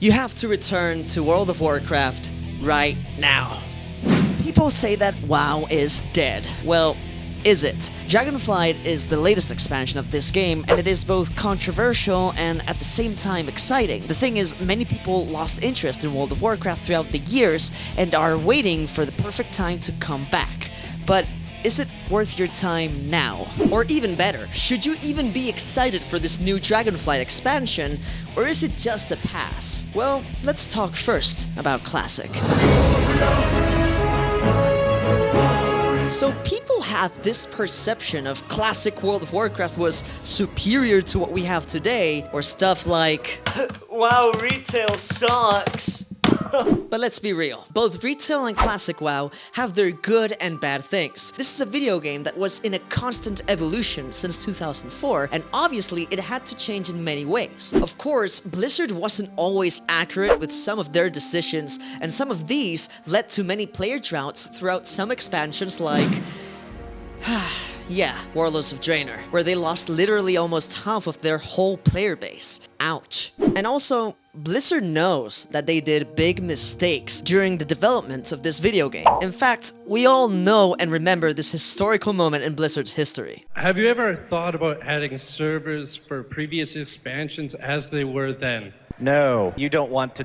You have to return to World of Warcraft right now. People say that WoW is dead. Well, is it? Dragonflight is the latest expansion of this game, and it is both controversial and at the same time exciting. The thing is, many people lost interest in World of Warcraft throughout the years and are waiting for the perfect time to come back. But is it worth your time now? Or even better, should you even be excited for this new Dragonflight expansion, or is it just a pass? Well, let's talk first about Classic. So people have this perception of classic World of Warcraft was superior to what we have today, or stuff like, WoW retail sucks. But let's be real, both retail and classic WoW have their good and bad things. This is a video game that was in a constant evolution since 2004, and obviously it had to change in many ways. Of course, Blizzard wasn't always accurate with some of their decisions, and some of these led to many player droughts throughout some expansions like... yeah, Warlords of Draenor, where they lost literally almost half of their whole player base. Ouch. And also, Blizzard knows that they did big mistakes during the development of this video game. In fact, we all know and remember this historical moment in Blizzard's history. Have you ever thought about adding servers for previous expansions as they were then? No, you don't want to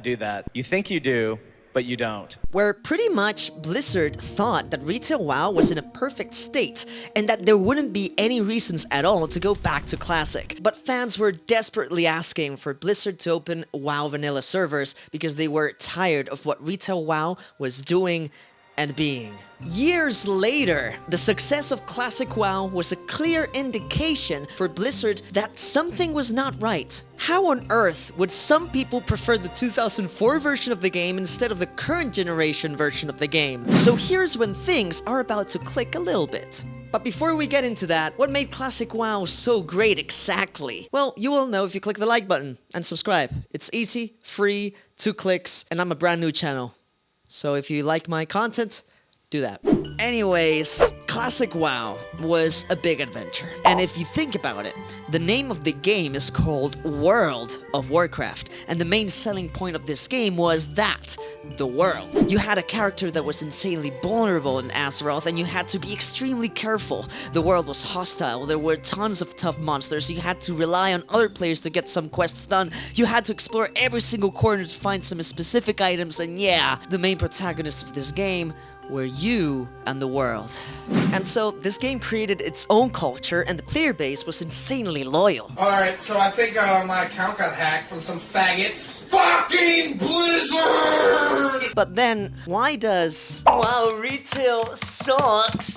do that. You think you do, but you don't. Where pretty much Blizzard thought that retail WoW was in a perfect state and that there wouldn't be any reasons at all to go back to Classic. But fans were desperately asking for Blizzard to open WoW vanilla servers because they were tired of what retail WoW was doing and being. Years later, the success of Classic WoW was a clear indication for Blizzard that something was not right. How on earth would some people prefer the 2004 version of the game instead of the current generation version of the game? So here's when things are about to click a little bit. But before we get into that, what made Classic WoW so great exactly? Well, you will know if you click the like button and subscribe. It's easy, free, 2 clicks, and I'm a brand new channel. So if you like my content, do that. Anyways, Classic WoW was a big adventure. And if you think about it, the name of the game is called World of Warcraft. And the main selling point of this game was that, the world. You had a character that was insanely vulnerable in Azeroth, and you had to be extremely careful. The world was hostile, there were tons of tough monsters, you had to rely on other players to get some quests done, you had to explore every single corner to find some specific items, and yeah, the main protagonists of this game were you and the world. And so, this game created its own culture, and the player base was insanely loyal. Alright, so I think my account got hacked from some faggots. Fucking Blizzard! But then, why does WoW retail sucks?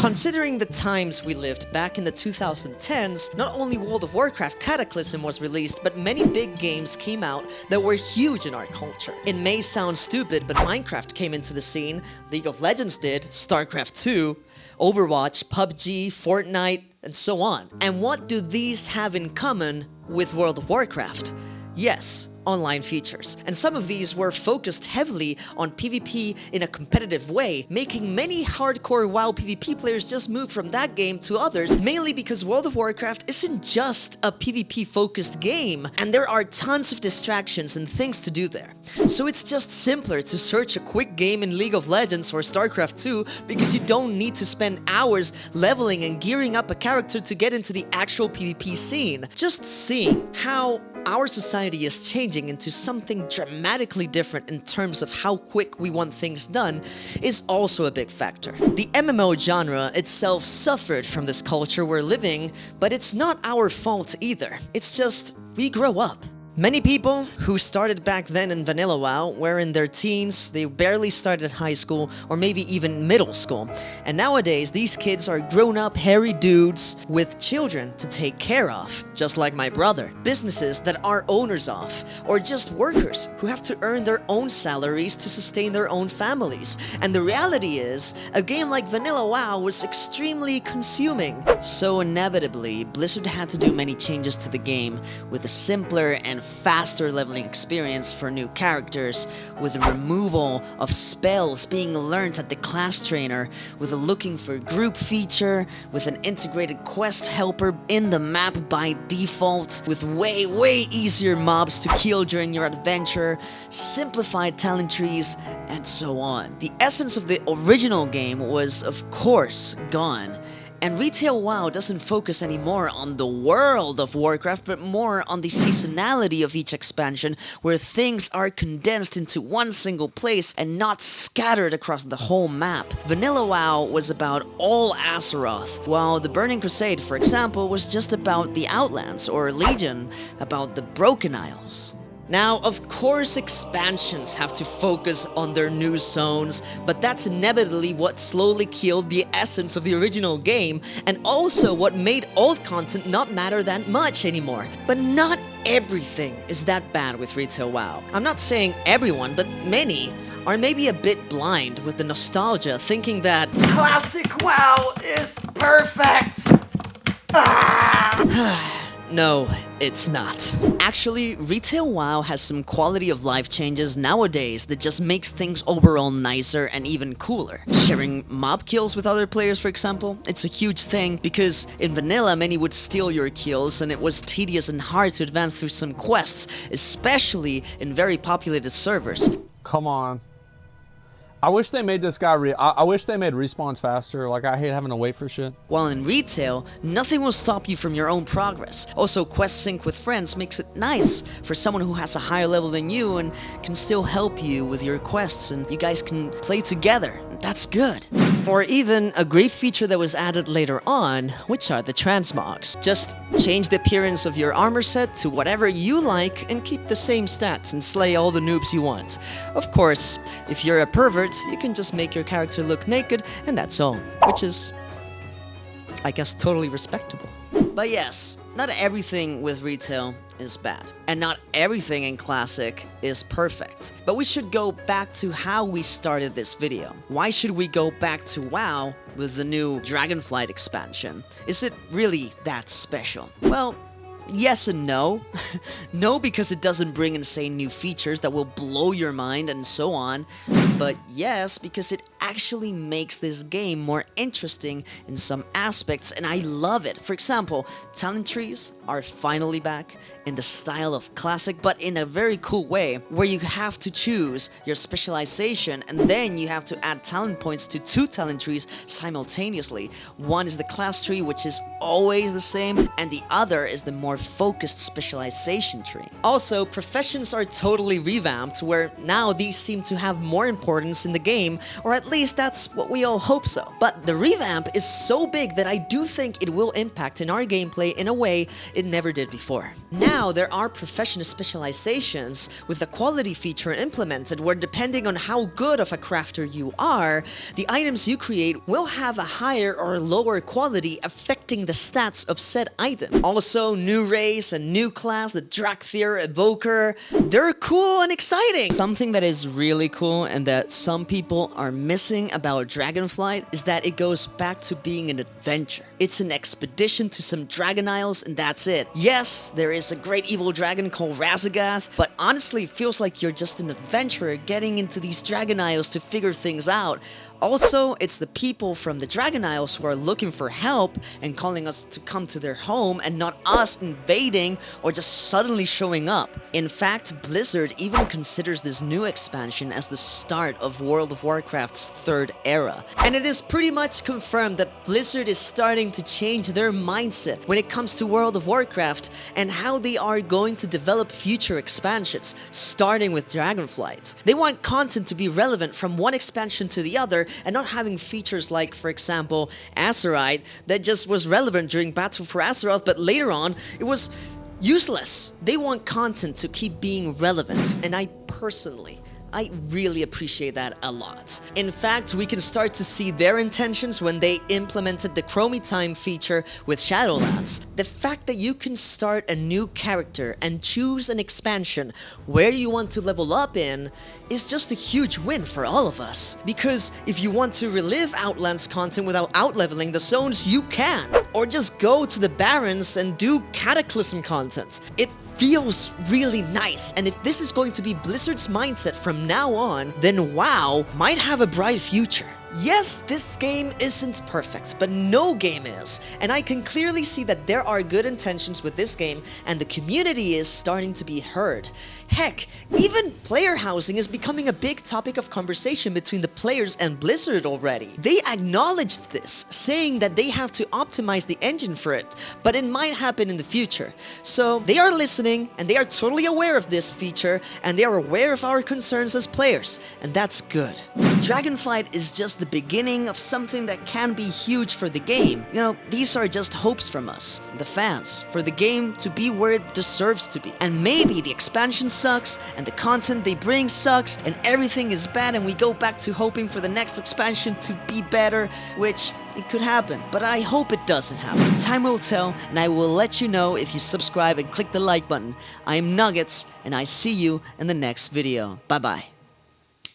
Considering the times we lived back in the 2010s, not only World of Warcraft Cataclysm was released, but many big games came out that were huge in our culture. It may sound stupid, but Minecraft came into the scene, League of Legends did, StarCraft 2, Overwatch, PUBG, Fortnite, and so on. And what do these have in common with World of Warcraft? Yes, online features. And some of these were focused heavily on PvP in a competitive way, making many hardcore WoW PvP players just move from that game to others, mainly because World of Warcraft isn't just a PvP focused game, and there are tons of distractions and things to do there. So it's just simpler to search a quick game in League of Legends or StarCraft 2 because you don't need to spend hours leveling and gearing up a character to get into the actual PvP scene. Just seeing how our society is changing into something dramatically different in terms of how quick we want things done is also a big factor. The MMO genre itself suffered from this culture we're living, but it's not our fault either. It's just, we grow up. Many people who started back then in vanilla WoW were in their teens, they barely started high school, or maybe even middle school. And nowadays, these kids are grown-up, hairy dudes with children to take care of, just like my brother. Businesses that are owners of, or just workers who have to earn their own salaries to sustain their own families. And the reality is, a game like vanilla WoW was extremely consuming. So inevitably, Blizzard had to do many changes to the game with a simpler and faster leveling experience for new characters, with the removal of spells being learned at the class trainer, with a looking for group feature, with an integrated quest helper in the map by default, with way easier mobs to kill during your adventure, simplified talent trees, and so on. The essence of the original game was, of course, gone. And Retail WoW doesn't focus anymore on the World of Warcraft, but more on the seasonality of each expansion, where things are condensed into one single place and not scattered across the whole map. Vanilla WoW was about all Azeroth, while the Burning Crusade, for example, was just about the Outlands, or Legion about the Broken Isles. Now, of course, expansions have to focus on their new zones, but that's inevitably what slowly killed the essence of the original game, and also what made old content not matter that much anymore. But not everything is that bad with Retail WoW. I'm not saying everyone, but many are maybe a bit blind with the nostalgia, thinking that classic WoW is perfect. No, it's not. Actually, Retail WoW has some quality of life changes nowadays that just makes things overall nicer and even cooler. Sharing mob kills with other players, for example, it's a huge thing, because in vanilla many would steal your kills and it was tedious and hard to advance through some quests, especially in very populated servers. Come on. I wish they made this guy I wish they made respawns faster. Like, I hate having to wait for shit. While in retail, nothing will stop you from your own progress. Also, quest sync with friends makes it nice for someone who has a higher level than you and can still help you with your quests, and you guys can play together. That's good. Or even a great feature that was added later on, which are the transmogs. Just change the appearance of your armor set to whatever you like and keep the same stats and slay all the noobs you want. Of course, if you're a pervert, you can just make your character look naked and that's all, which is, I guess, totally respectable. But yes, not everything with retail is bad, and not everything in Classic is perfect. But we should go back to how we started this video. Why should we go back to WoW with the new Dragonflight expansion? Is it really that special? Well, yes and no. No, because it doesn't bring insane new features that will blow your mind and so on. But yes, because it actually makes this game more interesting in some aspects, and I love it. For example, talent trees are finally back in the style of Classic, but in a very cool way, where you have to choose your specialization and then you have to add talent points to 2 talent trees simultaneously. One is the class tree, which is always the same, and the other is the more focused specialization tree. Also, professions are totally revamped, where now these seem to have more importance in the game, or at least that's what we all hope so. But the revamp is so big that I do think it will impact in our gameplay in a way it never did before. Now there are professional specializations with a quality feature implemented, where depending on how good of a crafter you are, the items you create will have a higher or lower quality affecting the stats of said item. Also, new race and new class, the Drakthir Evoker, they're cool and exciting. Something that is really cool and that some people are missing about Dragonflight is that it goes back to being an adventure. It's an expedition to some Dragon Isles and that's it. Yes, there is a great evil dragon called Razagath, but honestly it feels like you're just an adventurer getting into these Dragon Isles to figure things out. Also, it's the people from the Dragon Isles who are looking for help and calling us to come to their home, and not us invading or just suddenly showing up. In fact, Blizzard even considers this new expansion as the start of World of Warcraft's 3rd era. And it is pretty much confirmed that Blizzard is starting to change their mindset when it comes to World of Warcraft and how they are going to develop future expansions, starting with Dragonflight. They want content to be relevant from one expansion to the other, and not having features like, for example, Azerite that just was relevant during Battle for Azeroth, but later on it was useless. They want content to keep being relevant, and I really appreciate that a lot. In fact, we can start to see their intentions when they implemented the Chromie Time feature with Shadowlands. The fact that you can start a new character and choose an expansion where you want to level up in is just a huge win for all of us. Because if you want to relive Outlands content without out-leveling the zones, you can. Or just go to the Barrens and do Cataclysm content. It feels really nice, and if this is going to be Blizzard's mindset from now on, then WoW might have a bright future. Yes, this game isn't perfect, but no game is, and I can clearly see that there are good intentions with this game, and the community is starting to be heard. Heck, even player housing is becoming a big topic of conversation between the players and Blizzard already. They acknowledged this, saying that they have to optimize the engine for it, but it might happen in the future. So they are listening, and they are totally aware of this feature, and they are aware of our concerns as players, and that's good. Dragonflight is just the beginning of something that can be huge for the game. You know, these are just hopes from us, the fans, for the game to be where it deserves to be. And maybe the expansion sucks, and the content they bring sucks, and everything is bad, and we go back to hoping for the next expansion to be better, which it could happen, but I hope it doesn't happen. Time will tell, and I will let you know if you subscribe and click the like button. I am Nuggets, and I see you in the next video. Bye bye.